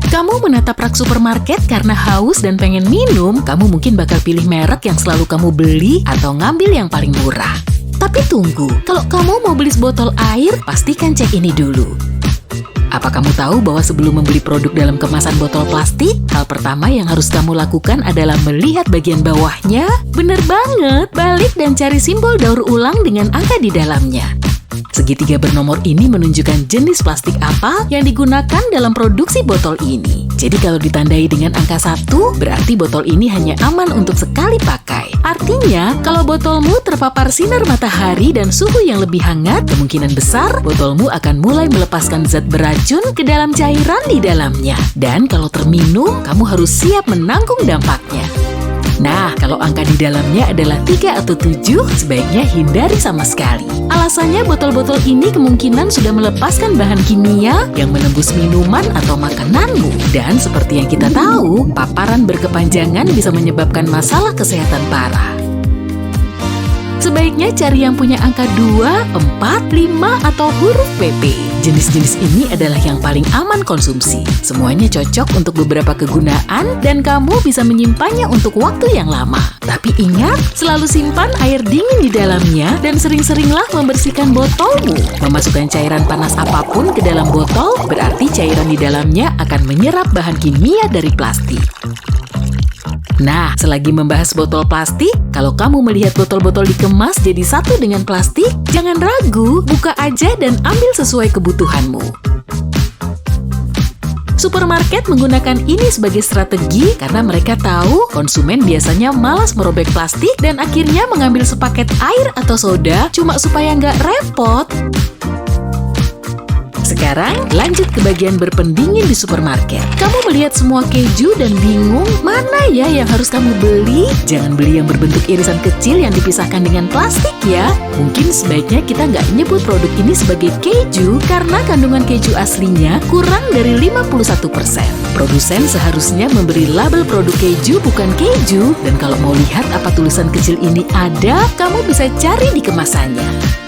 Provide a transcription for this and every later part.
Kamu menatap rak supermarket karena haus dan pengen minum, kamu mungkin bakal pilih merek yang selalu kamu beli atau ngambil yang paling murah. Tapi tunggu, kalau kamu mau beli sebotol air, pastikan cek ini dulu. Apa kamu tahu bahwa sebelum membeli produk dalam kemasan botol plastik, hal pertama yang harus kamu lakukan adalah melihat bagian bawahnya? Bener banget, balik dan cari simbol daur ulang dengan angka di dalamnya. Segitiga bernomor ini menunjukkan jenis plastik apa yang digunakan dalam produksi botol ini. Jadi kalau ditandai dengan angka 1, berarti botol ini hanya aman untuk sekali pakai. Artinya, kalau botolmu terpapar sinar matahari dan suhu yang lebih hangat, kemungkinan besar botolmu akan mulai melepaskan zat beracun ke dalam cairan di dalamnya. Dan kalau terminum, kamu harus siap menanggung dampaknya. Nah, kalau angka di dalamnya adalah 3 atau 7, sebaiknya hindari sama sekali. Alasannya botol-botol ini kemungkinan sudah melepaskan bahan kimia yang menembus minuman atau makananmu. Dan seperti yang kita tahu, paparan berkepanjangan bisa menyebabkan masalah kesehatan parah. Sebaiknya cari yang punya angka 2, 4, 5, atau huruf PP. Jenis-jenis ini adalah yang paling aman konsumsi. Semuanya cocok untuk beberapa kegunaan dan kamu bisa menyimpannya untuk waktu yang lama. Tapi ingat, selalu simpan air dingin di dalamnya dan sering-seringlah membersihkan botolmu. Memasukkan cairan panas apapun ke dalam botol berarti cairan di dalamnya akan menyerap bahan kimia dari plastik. Nah, selagi membahas botol plastik, kalau kamu melihat botol-botol dikemas jadi satu dengan plastik, jangan ragu, buka aja dan ambil sesuai kebutuhanmu. Supermarket menggunakan ini sebagai strategi karena mereka tahu konsumen biasanya malas merobek plastik dan akhirnya mengambil sepaket air atau soda cuma supaya nggak repot. Sekarang, lanjut ke bagian berpendingin di supermarket. Kamu melihat semua keju dan bingung, mana ya yang harus kamu beli? Jangan beli yang berbentuk irisan kecil yang dipisahkan dengan plastik ya. Mungkin sebaiknya kita nggak nyebut produk ini sebagai keju karena kandungan keju aslinya kurang dari 51%. Produsen seharusnya memberi label produk keju bukan keju. Dan kalau mau lihat apa tulisan kecil ini ada, kamu bisa cari di kemasannya.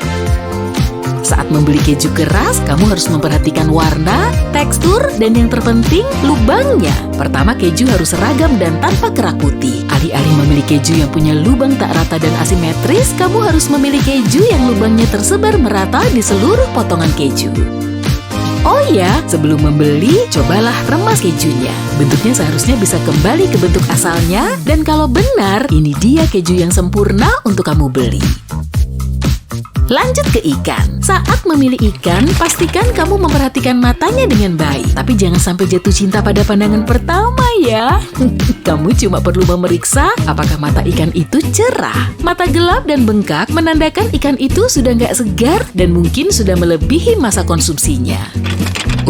Saat membeli keju keras, kamu harus memperhatikan warna, tekstur, dan yang terpenting, lubangnya. Pertama, keju harus seragam dan tanpa kerak putih. Alih-alih memilih keju yang punya lubang tak rata dan asimetris, kamu harus memilih keju yang lubangnya tersebar merata di seluruh potongan keju. Oh ya, sebelum membeli, cobalah remas kejunya. Bentuknya seharusnya bisa kembali ke bentuk asalnya, dan kalau benar, ini dia keju yang sempurna untuk kamu beli. Lanjut ke ikan. Saat memilih ikan, pastikan kamu memperhatikan matanya dengan baik. Tapi jangan sampai jatuh cinta pada pandangan pertama ya. Kamu cuma perlu memeriksa apakah mata ikan itu cerah. Mata gelap dan bengkak menandakan ikan itu sudah nggak segar dan mungkin sudah melebihi masa konsumsinya.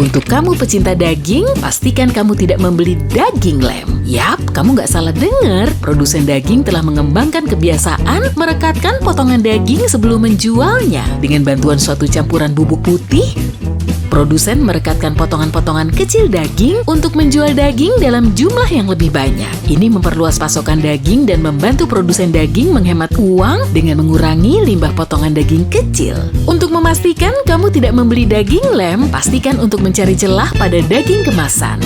Untuk kamu pecinta daging, pastikan kamu tidak membeli daging lem. Yap, kamu nggak salah dengar. Produsen daging telah mengembangkan kebiasaan merekatkan potongan daging sebelum menjualnya. Dengan bantuan suatu campuran bubuk putih, produsen merekatkan potongan-potongan kecil daging untuk menjual daging dalam jumlah yang lebih banyak. Ini memperluas pasokan daging dan membantu produsen daging menghemat uang dengan mengurangi limbah potongan daging kecil. Untuk memastikan kamu tidak membeli daging lem, pastikan untuk mencari celah pada daging kemasan.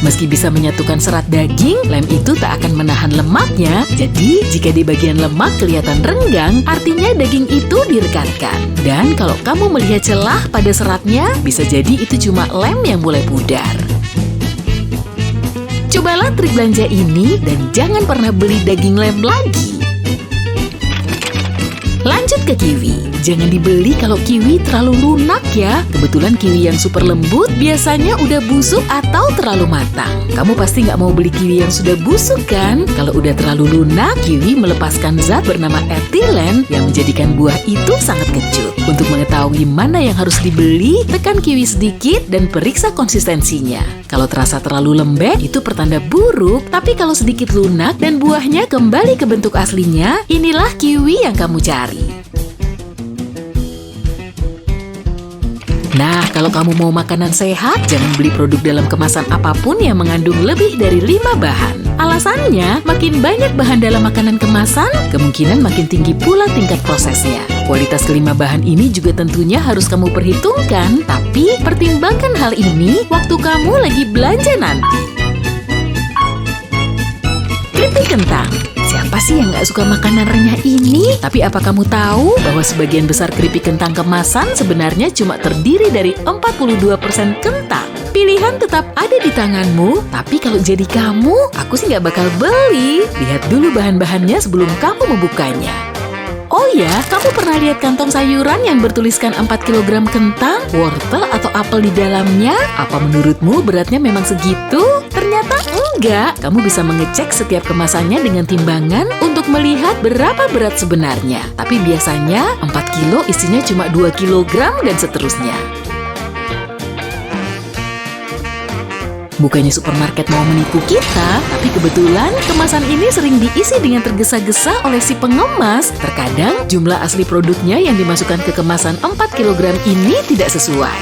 Meski bisa menyatukan serat daging, lem itu tak akan menahan lemaknya. Jadi, jika di bagian lemak kelihatan renggang, artinya daging itu direkatkan. Dan kalau kamu melihat celah pada seratnya, bisa jadi itu cuma lem yang mulai pudar. Cobalah trik belanja ini dan jangan pernah beli daging lem lagi. Lanjut ke kiwi. Jangan dibeli kalau kiwi terlalu lunak ya. Kebetulan kiwi yang super lembut biasanya udah busuk atau terlalu matang. Kamu pasti nggak mau beli kiwi yang sudah busuk kan? Kalau udah terlalu lunak, kiwi melepaskan zat bernama etilen yang menjadikan buah itu sangat kecut. Untuk mengetahui mana yang harus dibeli, tekan kiwi sedikit dan periksa konsistensinya. Kalau terasa terlalu lembek, itu pertanda buruk. Tapi kalau sedikit lunak dan buahnya kembali ke bentuk aslinya, inilah kiwi yang kamu cari. Nah, kalau kamu mau makanan sehat, jangan beli produk dalam kemasan apapun yang mengandung lebih dari 5 bahan. Alasannya, makin banyak bahan dalam makanan kemasan, kemungkinan makin tinggi pula tingkat prosesnya. Kualitas kelima bahan ini juga tentunya harus kamu perhitungkan, tapi pertimbangkan hal ini waktu kamu lagi belanja nanti. Keripik kentang. Siapa sih yang nggak suka makanan renyah ini? Tapi apa kamu tahu bahwa sebagian besar keripik kentang kemasan sebenarnya cuma terdiri dari 42% kentang? Pilihan tetap ada di tanganmu, tapi kalau jadi kamu, aku sih nggak bakal beli. Lihat dulu bahan-bahannya sebelum kamu membukanya. Oh ya, kamu pernah lihat kantong sayuran yang bertuliskan 4 kg kentang, wortel atau apel di dalamnya? Apa menurutmu beratnya memang segitu? Ternyata enggak. Kamu bisa mengecek setiap kemasannya dengan timbangan untuk melihat berapa berat sebenarnya. Tapi biasanya 4 kilo isinya cuma 2 kg dan seterusnya. Bukannya supermarket mau menipu kita, tapi kebetulan kemasan ini sering diisi dengan tergesa-gesa oleh si pengemas. Terkadang jumlah asli produknya yang dimasukkan ke kemasan 4 kg ini tidak sesuai.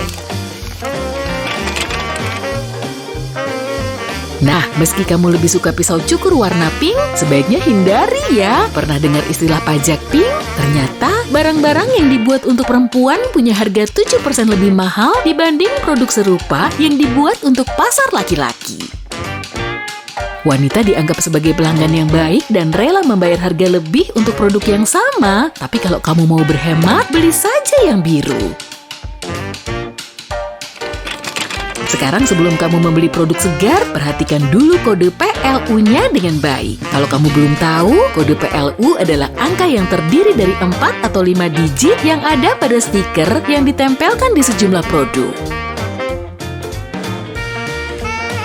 Nah, meski kamu lebih suka pisau cukur warna pink, sebaiknya hindari ya. Pernah dengar istilah pajak pink? Ternyata barang-barang yang dibuat untuk perempuan punya harga 7% lebih mahal dibanding produk serupa yang dibuat untuk pasar laki-laki. Wanita dianggap sebagai pelanggan yang baik dan rela membayar harga lebih untuk produk yang sama. Tapi kalau kamu mau berhemat, beli saja yang biru. Sekarang sebelum kamu membeli produk segar, perhatikan dulu kode PLU-nya dengan baik. Kalau kamu belum tahu, kode PLU adalah angka yang terdiri dari 4 atau 5 digit yang ada pada stiker yang ditempelkan di sejumlah produk.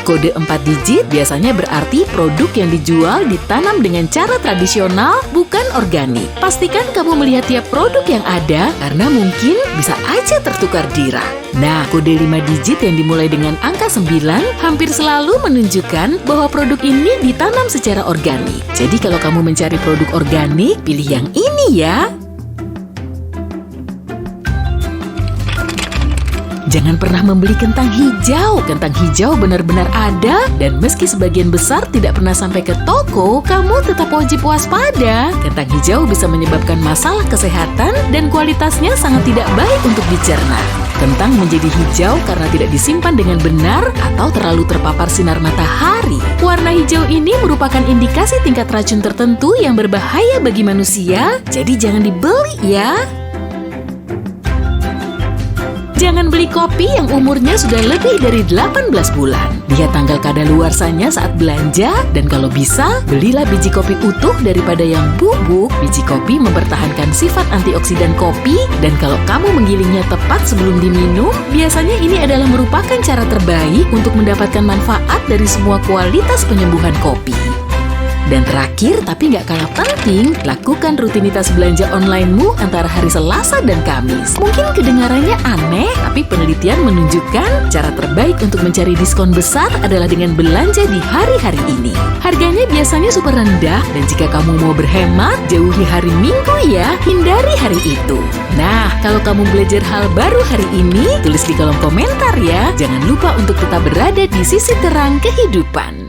Kode 4 digit biasanya berarti produk yang dijual ditanam dengan cara tradisional, bukan organik. Pastikan kamu melihat tiap produk yang ada, karena mungkin bisa aja tertukar dirah. Nah, kode 5 digit yang dimulai dengan angka 9 hampir selalu menunjukkan bahwa produk ini ditanam secara organik. Jadi kalau kamu mencari produk organik, pilih yang ini ya. Jangan pernah membeli kentang hijau. Kentang hijau benar-benar ada, dan meski sebagian besar tidak pernah sampai ke toko, kamu tetap wajib waspada. Kentang hijau bisa menyebabkan masalah kesehatan dan kualitasnya sangat tidak baik untuk dicerna. Kentang menjadi hijau karena tidak disimpan dengan benar atau terlalu terpapar sinar matahari. Warna hijau ini merupakan indikasi tingkat racun tertentu yang berbahaya bagi manusia, jadi jangan dibeli ya. Jangan beli kopi yang umurnya sudah lebih dari 18 bulan. Lihat tanggal kadaluarsanya saat belanja, dan kalau bisa, belilah biji kopi utuh daripada yang bubuk. Biji kopi mempertahankan sifat antioksidan kopi, dan kalau kamu menggilingnya tepat sebelum diminum, biasanya ini adalah merupakan cara terbaik untuk mendapatkan manfaat dari semua kualitas penyembuhan kopi. Dan terakhir, tapi nggak kalah penting, lakukan rutinitas belanja online-mu antara hari Selasa dan Kamis. Mungkin kedengarannya aneh, tapi penelitian menunjukkan cara terbaik untuk mencari diskon besar adalah dengan belanja di hari-hari ini. Harganya biasanya super rendah, dan jika kamu mau berhemat, jauhi hari Minggu ya, hindari hari itu. Nah, kalau kamu belajar hal baru hari ini, tulis di kolom komentar ya. Jangan lupa untuk tetap berada di sisi terang kehidupan.